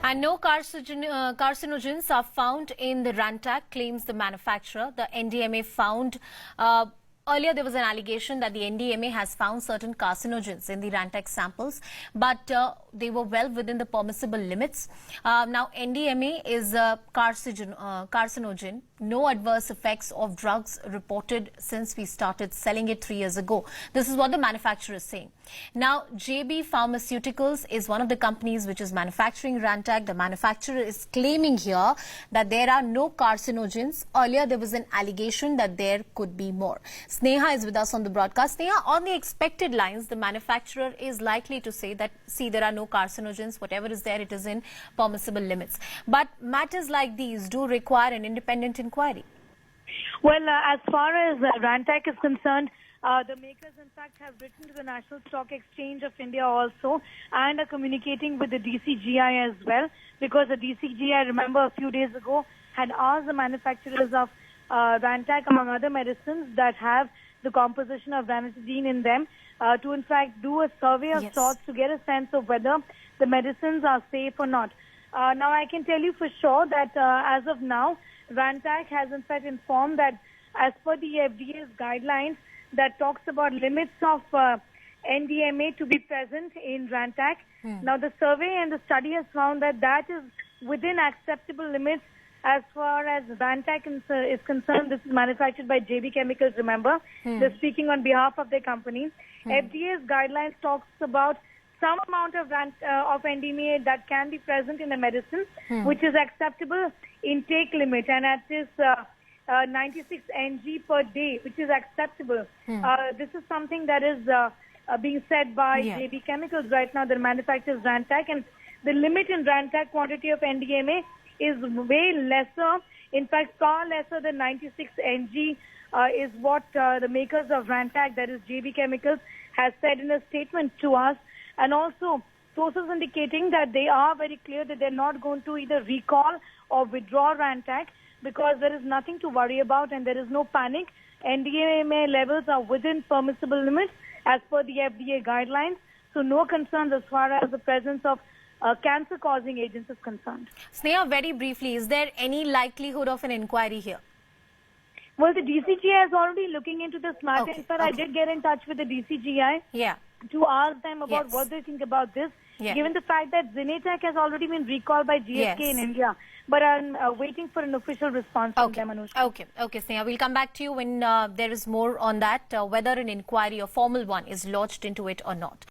And no carcinogens are found in the Rantac, claims the manufacturer. The NDMA found earlier there was an allegation that the NDMA has found certain carcinogens in the Rantac samples, but they were well within the permissible limits. Now, NDMA is a carcinogen. No adverse effects of drugs reported since we started selling it 3 years ago. This is what the manufacturer is saying. Now, JB Pharmaceuticals is one of the companies which is manufacturing Rantac. The manufacturer is claiming here that there are no carcinogens. Earlier, there was an allegation that there could be more. Sneha is with us on the broadcast. Sneha, on the expected lines, the manufacturer is likely to say that, see, there are no carcinogens. Whatever is there, it is in permissible limits. But matters like these do require an independent inquiry. Well, as far as Rantac is concerned, the makers, in fact, have written to the National Stock Exchange of India also and are communicating with the DCGI as well, because the DCGI, remember, a few days ago had asked the manufacturers of Rantac, among other medicines that have the composition of ranitidine in them, to, in fact, do a survey of sorts to get a sense of whether the medicines are safe or not. Now, I can tell you for sure that as of now, Rantac has, in fact, informed that as per the FDA's guidelines that talks about limits of NDMA to be present in Rantac. Now, the survey and the study has found that that is within acceptable limits as far as Rantac is concerned. This is manufactured by JB Chemicals, remember. They're speaking on behalf of their company. FDA's guidelines talks about some amount of NDMA that can be present in a medicine, which is acceptable intake limit, and at this 96 ng per day, which is acceptable. This is something that is being said by JB Chemicals right now, that manufactures Rantac, and the limit in Rantac quantity of NDMA is way lesser, in fact far lesser than 96 ng is what the makers of Rantac, that is JB Chemicals, has said in a statement to us. And also, sources indicating that they are very clear that they're not going to either recall or withdraw Rantac, because there is nothing to worry about and there is no panic. NDMA levels are within permissible limits as per the FDA guidelines. So no concerns as far as the presence of cancer-causing agents is concerned. Sneha, very briefly, is there any likelihood of an inquiry here? Well, the DCGI is already looking into this matter. In fact, I did get in touch with the DCGI to ask them about what they think about this, given the fact that Ranitidine has already been recalled by GSK in India. But I'm waiting for an official response from them, Anushka. Okay, Sneha, we'll come back to you when there is more on that, whether an inquiry, a formal one, is lodged into it or not.